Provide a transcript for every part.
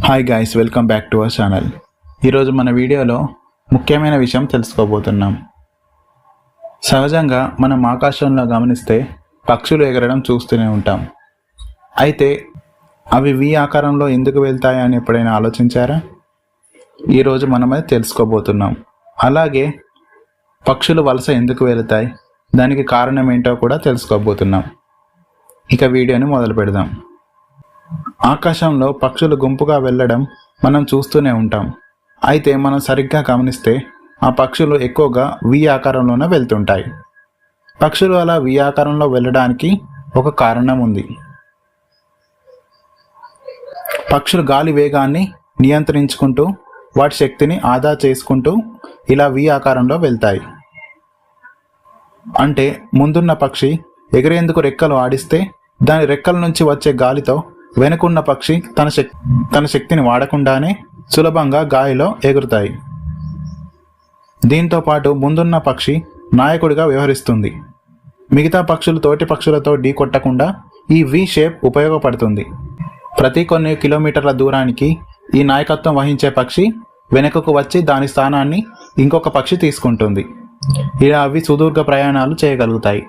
Hi guys, welcome back to our channel. ఈరోజు మన వీడియోలో ముఖ్యమైన విషయం తెలుసుకోబోతున్నాం. సహజంగా మనం ఆకాశంలో గమనిస్తే పక్షులు ఎగరడం చూస్తూనే ఉంటాం. అయితే అవి వి ఆకారంలో ఎందుకు వెళ్తాయి అని ఎప్పుడైనా ఆలోచించారా? ఈరోజు మనం అది తెలుసుకోబోతున్నాం. అలాగే పక్షులు వలస ఎందుకు వెళతాయి, దానికి కారణం ఏంటో కూడా తెలుసుకోబోతున్నాం. ఇక వీడియోని మొదలు పెడదాం. ఆకాశంలో పక్షులు గుంపుగా వెళ్ళడం మనం చూస్తూనే ఉంటాం. అయితే మనం సరిగ్గా గమనిస్తే ఆ పక్షులు ఎక్కువగా వి ఆకారంలోనే వెళ్తుంటాయి. పక్షులు అలా వి ఆకారంలో వెళ్ళడానికి ఒక కారణం ఉంది. పక్షులు గాలి వేగాన్ని నియంత్రించుకుంటూ వాటి శక్తిని ఆదా చేసుకుంటూ ఇలా వి ఆకారంలో వెళ్తాయి. అంటే ముందున్న పక్షి ఎగిరేందుకు రెక్కలు ఆడిస్తే దాని రెక్కల నుంచి వచ్చే గాలితో వెనుకున్న పక్షి తన శక్తిని వాడకుండానే సులభంగా గాలిలో ఎగురుతాయి. దీంతో పాటు ముందున్న పక్షి నాయకుడిగా వ్యవహరిస్తుంది. మిగతా పక్షులు తోటి పక్షులతో ఢీ కొట్టకుండా ఈ వి షేప్ ఉపయోగపడుతుంది. ప్రతి కొన్ని కిలోమీటర్ల దూరానికి ఈ నాయకత్వం వహించే పక్షి వెనుకకు వచ్చి దాని స్థానాన్ని ఇంకొక పక్షి తీసుకుంటుంది. ఇలా అవి సుదీర్ఘ ప్రయాణాలు చేయగలుగుతాయి.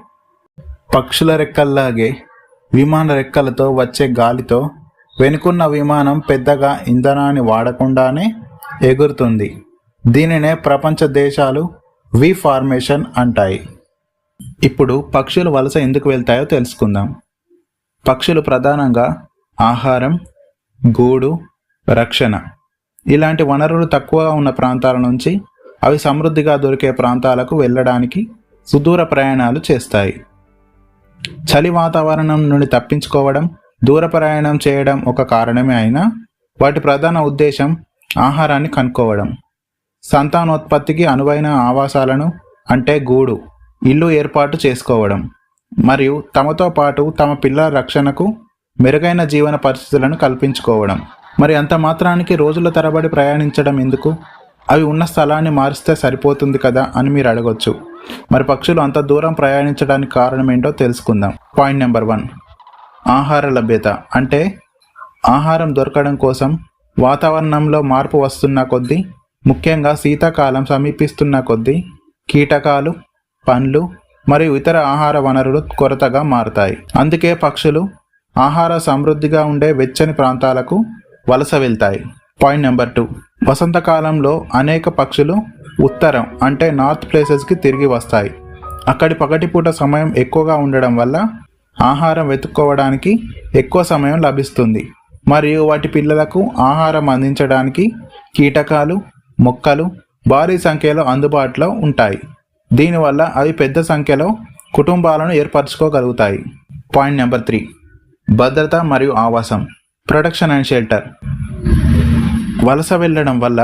పక్షుల రెక్కల్లాగే విమాన రెక్కలతో వచ్చే గాలితో వెనుకున్న విమానం పెద్దగా ఇంధనాన్ని వాడకుండానే ఎగురుతుంది. దీనినే ప్రపంచ దేశాలు వి ఫార్మేషన్ అంటాయి. ఇప్పుడు పక్షులు వలస ఎందుకు వెళ్తాయో తెలుసుకుందాం. పక్షులు ప్రధానంగా ఆహారం, గూడు, రక్షణ ఇలాంటి వనరులు తక్కువగా ఉన్న ప్రాంతాల నుంచి అవి సమృద్ధిగా దొరికే ప్రాంతాలకు వెళ్ళడానికి సుదూర ప్రయాణాలు చేస్తాయి. చలి వాతావరణం నుండి తప్పించుకోవడం, దూర ప్రయాణం చేయడం ఒక కారణమే అయినా వాటి ప్రధాన ఉద్దేశం ఆహారాన్ని కనుక్కోవడం, సంతానోత్పత్తికి అనువైన ఆవాసాలను అంటే గూడు, ఇల్లు ఏర్పాటు చేసుకోవడం మరియు తమతో పాటు తమ పిల్లల రక్షణకు మెరుగైన జీవన పరిస్థితులను కల్పించుకోవడం. మరి అంత మాత్రానికి రోజుల తరబడి ప్రయాణించడం ఎందుకు? అవి ఉన్న స్థలాన్ని మారిస్తే సరిపోతుంది కదా అని మీరు అడగొచ్చు. మరి పక్షులు అంత దూరం ప్రయాణించడానికి కారణం ఏంటో తెలుసుకుందాం. పాయింట్ నెంబర్ 1, ఆహార లభ్యత. అంటే ఆహారం దొరకడం కోసం వాతావరణంలో మార్పు వస్తున్న కొద్దీ, ముఖ్యంగా శీతాకాలం సమీపిస్తున్న కొద్దీ కీటకాలు, పండ్లు మరియు ఇతర ఆహార వనరులు కొరతగా మారుతాయి. అందుకే పక్షులు ఆహార సమృద్ధిగా ఉండే వెచ్చని ప్రాంతాలకు వలస వెళ్తాయి. పాయింట్ నెంబర్ 2, వసంతకాలంలో అనేక పక్షులు ఉత్తరం అంటే నార్త్ ప్లేసెస్కి తిరిగి వస్తాయి. అక్కడి పగటిపూట సమయం ఎక్కువగా ఉండడం వల్ల ఆహారం వెతుక్కోవడానికి ఎక్కువ సమయం లభిస్తుంది మరియు వాటి పిల్లలకు ఆహారం అందించడానికి కీటకాలు, మొక్కలు భారీ సంఖ్యలో అందుబాటులో ఉంటాయి. దీనివల్ల అవి పెద్ద సంఖ్యలో కుటుంబాలను ఏర్పరచుకోగలుగుతాయి. పాయింట్ నెంబర్ 3, భద్రత మరియు ఆవాసం. Protection and shelter. వలస వెళ్ళడం వల్ల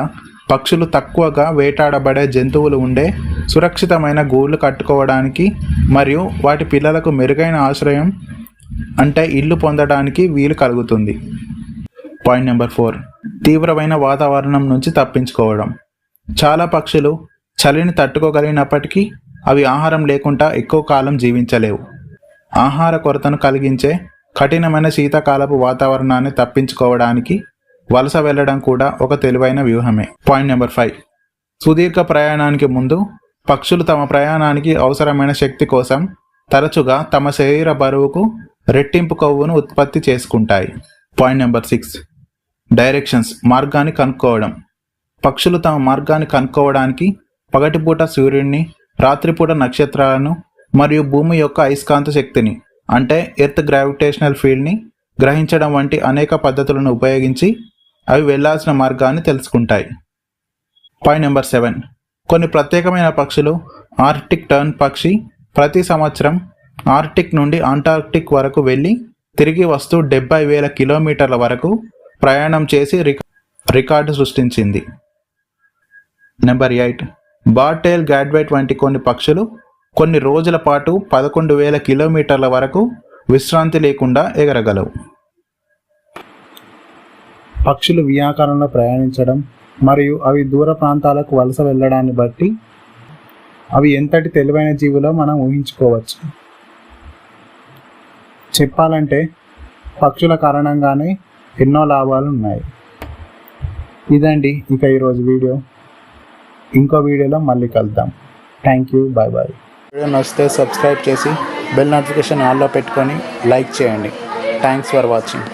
పక్షులు తక్కువగా వేటాడబడే జంతువులు ఉండే సురక్షితమైన గూళ్ళు కట్టుకోవడానికి మరియు వాటి పిల్లలకు మెరుగైన ఆశ్రయం అంటే ఇల్లు పొందడానికి వీలు కలుగుతుంది. పాయింట్ నెంబర్ 4, తీవ్రమైన వాతావరణం నుంచి తప్పించుకోవడం. చాలా పక్షులు చలిని తట్టుకోగలిగినప్పటికీ అవి ఆహారం లేకుండా ఎక్కువ కాలం జీవించలేవు. ఆహార కొరతను కలిగించే కఠినమైన శీతాకాలపు వాతావరణాన్ని తప్పించుకోవడానికి వలస వెళ్ళడం కూడా ఒక తెలివైన వ్యూహమే. పాయింట్ నెంబర్ 5, సుదీర్ఘ ప్రయాణానికి ముందు పక్షులు తమ ప్రయాణానికి అవసరమైన శక్తి కోసం తరచుగా తమ శరీర బరువుకు రెట్టింపు కొవ్వును ఉత్పత్తి చేసుకుంటాయి. Point number 6, directions. మార్గాన్ని కనుక్కోవడం. పక్షులు తమ మార్గాన్ని కనుక్కోవడానికి పగటిపూట సూర్యుడిని, రాత్రిపూట నక్షత్రాలను మరియు భూమి యొక్క అయస్కాంత శక్తిని అంటే ఎర్త్ గ్రావిటేషనల్ ఫీల్డ్ని గ్రహించడం వంటి అనేక పద్ధతులను ఉపయోగించి అవి వెళ్లాల్సిన మార్గాన్ని తెలుసుకుంటాయి. పాయింట్ నెంబర్ 7, కొన్ని ప్రత్యేకమైన పక్షులు. ఆర్కిటిక్ టర్న్ పక్షి ప్రతి సంవత్సరం ఆర్కిటిక్ నుండి అంటార్కిటిక్ వరకు వెళ్ళి తిరిగి వస్తూ 70,000 కిలోమీటర్ల వరకు ప్రయాణం చేసి రికార్డు సృష్టించింది. నెంబర్ 8, బార్టెయిల్ గాడ్వైట్ వంటి కొన్ని పక్షులు కొన్ని రోజుల పాటు 11,000 కిలోమీటర్ల వరకు విశ్రాంతి లేకుండా ఎగరగలవు. పక్షులు వి ఆకారంలో ప్రయాణించడం మరియు అవి దూర ప్రాంతాలకు వలస వెళ్ళడాన్ని బట్టి అవి ఎంతటి తెలివైన జీవులో మనం ఊహించుకోవచ్చు. చెప్పాలంటే పక్షుల కారణంగానే ఎన్నో లాభాలు ఉన్నాయి. ఇదండి ఇక ఈరోజు వీడియో. ఇంకో వీడియోలో మళ్ళీ కలుద్దాం. Thank you, bye bye. Video నచ్చితే సబ్స్క్రైబ్ చేసి బెల్ నోటిఫికేషన్ ఆన్లో పెట్టుకొని లైక్ చేయండి. Thanks for watching.